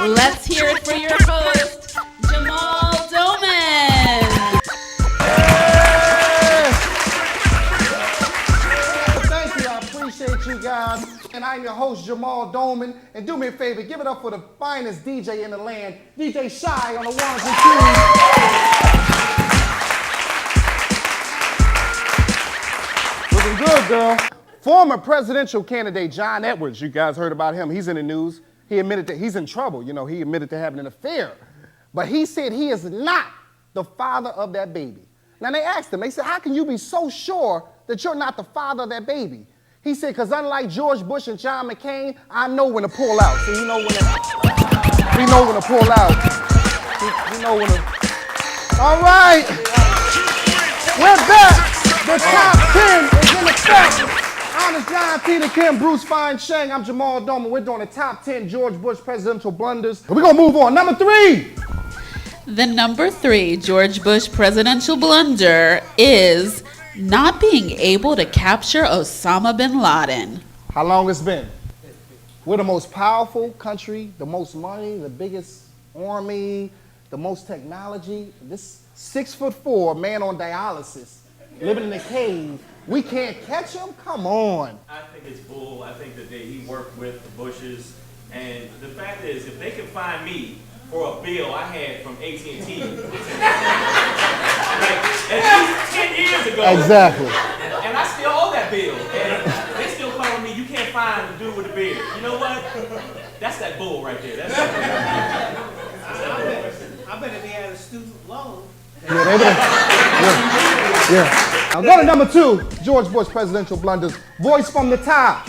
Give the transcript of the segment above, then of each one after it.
Let's hear it for your host, Jamal Doman. Thank you, I appreciate you guys. And I'm your host, Jamal Doman. And do me a favor, give it up for the finest DJ in the land, DJ Shy on the ones and twos. Looking good, girl. Former presidential candidate John Edwards, you guys heard about him. He's in the news. He admitted that he's in trouble. You know, he admitted to having an affair. But he said he is not the father of that baby. Now they asked him, they said, how can you be so sure that you're not the father of that baby? He said, because unlike George Bush and John McCain, I know when to pull out. So you know when to, we know when to pull out. We know when to. All right. We're back. The top 10 is in effect. Honest Jon, Peter Kim, Bruce, Fine, Shang. I'm Jamal Doman. We're doing the top 10 George Bush presidential blunders. We're going to move on. Number 3. The number 3 George Bush presidential blunder is not being able to capture Osama bin Laden. How long it's been? We're the most powerful country, the most money, the biggest army, the most technology. This 6'4" man on dialysis, living in a cave. We can't catch him? Come on. I think it's bull. I think that he worked with the Bushes. And the fact is, if they can find me for a bill I had from AT&T like at least 10 years ago. Exactly. And I still owe that bill. And they still calling me, you can't find the dude with the beard. You know what? That's that bull right there. That's that I bet if he had a student loan. Yeah. Now go to number 2, George Bush presidential blunders. Voice from the top.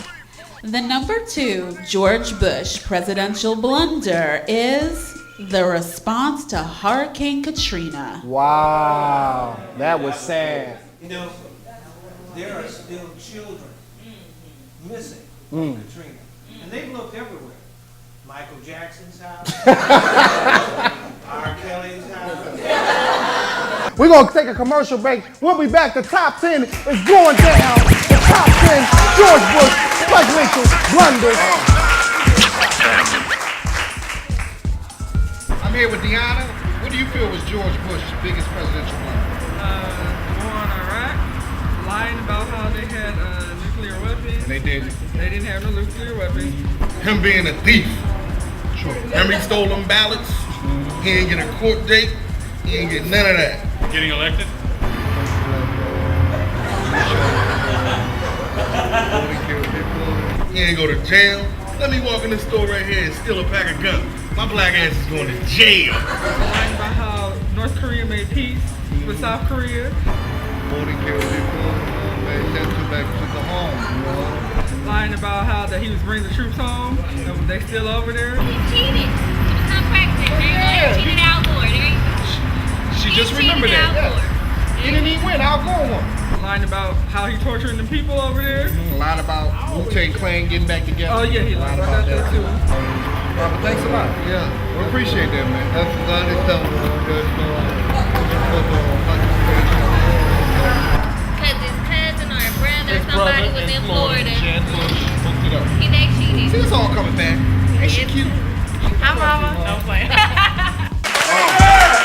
The number 2 George Bush presidential blunder is the response to Hurricane Katrina. Wow, that was sad. You know, there are still children missing from Katrina. And they've looked everywhere. Michael Jackson's house, R. Kelly's house. We're going to take a commercial break. We'll be back. The top 10 is going down. The top 10 George Bush presidential blunders. I'm here with Deanna. What do you feel was George Bush's biggest presidential blunder? The war on Iraq, lying about how they had nuclear weapons. And they didn't. They didn't have no nuclear weapons. Him being a thief. Sure. Remember he stole them ballots? He didn't get a court date. He didn't get none of that. Getting elected? He ain't go to jail. Let me walk in this store right here and steal a pack of guns. My black ass is going to jail. Lying about how North Korea made peace with South Korea. 40 killed people. They sent them back to the home. Lying about how that he was bringing the troops home. And they still over there. He cheated. He was not pregnant. They cheated Al Gore. She just remembered that. Yes. He didn't even win. Al Gore won. Lying about how he torturing the people over there. Lied about Wu-Tang Clan getting back together. Oh yeah, he lied about that too. Robert, thanks a lot. Yeah, we appreciate that, man. That's what I tell them. Because his cousin or a brother or somebody was in Florida. They cheated. See, it's all coming back. Ain't she cute? Hi, Mama. No playing.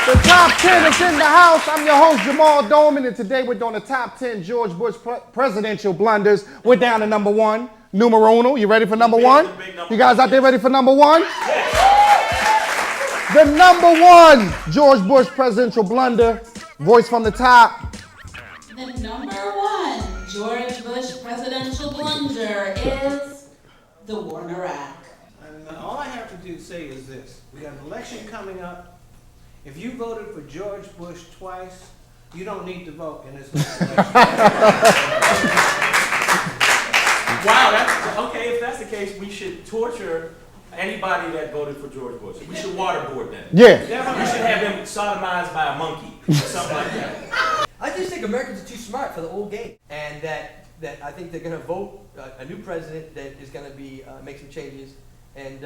The top 10 is in the house. I'm your host, Jamal Doman, and today we're doing the top 10 George Bush presidential blunders. We're down to number 1, numero uno. You ready for number 1? You guys out there ready for number 1? The number 1 George Bush presidential blunder. Voice from the top. The number 1 George Bush presidential blunder is the war in Iraq. And all I have to say is this. We got an election coming up. If you voted for George Bush twice, you don't need to vote in this election. Wow, that's okay. If that's the case, we should torture anybody that voted for George Bush. We should waterboard them. Yeah. We should have them sodomized by a monkey or something like that. I just think Americans are too smart for the old game, and that I think they're going to vote a new president that is going to be make some changes, and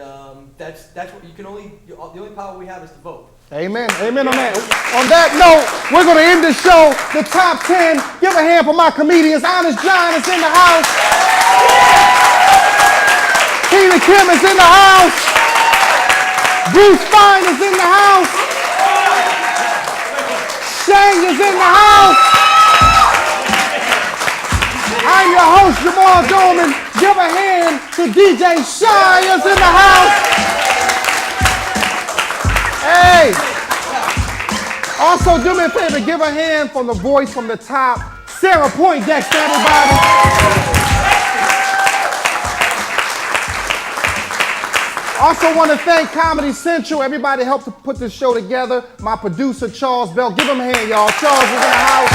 that's what you can only the only power we have is to vote. Amen. Amen on that. On that note, we're going to end the show. The top 10. Give a hand for my comedians. Honest Jon is in the house. Peter Kim is in the house. Bruce Fine is in the house. Shang is in the house. I'm your host, Jamal Doman. Give a hand to DJ Shy is in the house. Hey. Also, do me a favor, give a hand from the voice from the top, Sarah Poindexter, everybody. Also want to thank Comedy Central. Everybody helped to put this show together. My producer, Charles Belk. Give him a hand, y'all. Charles is in the house.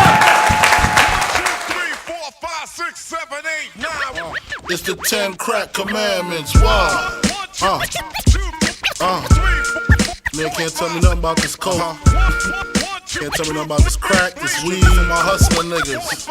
2, 3, 4, 5, 6, 7, 8, 9. It's the 10 crack commandments. Wow. Man can't tell me nothing about this coke. Can't tell me nothing about this crack, this weed, my hustling niggas.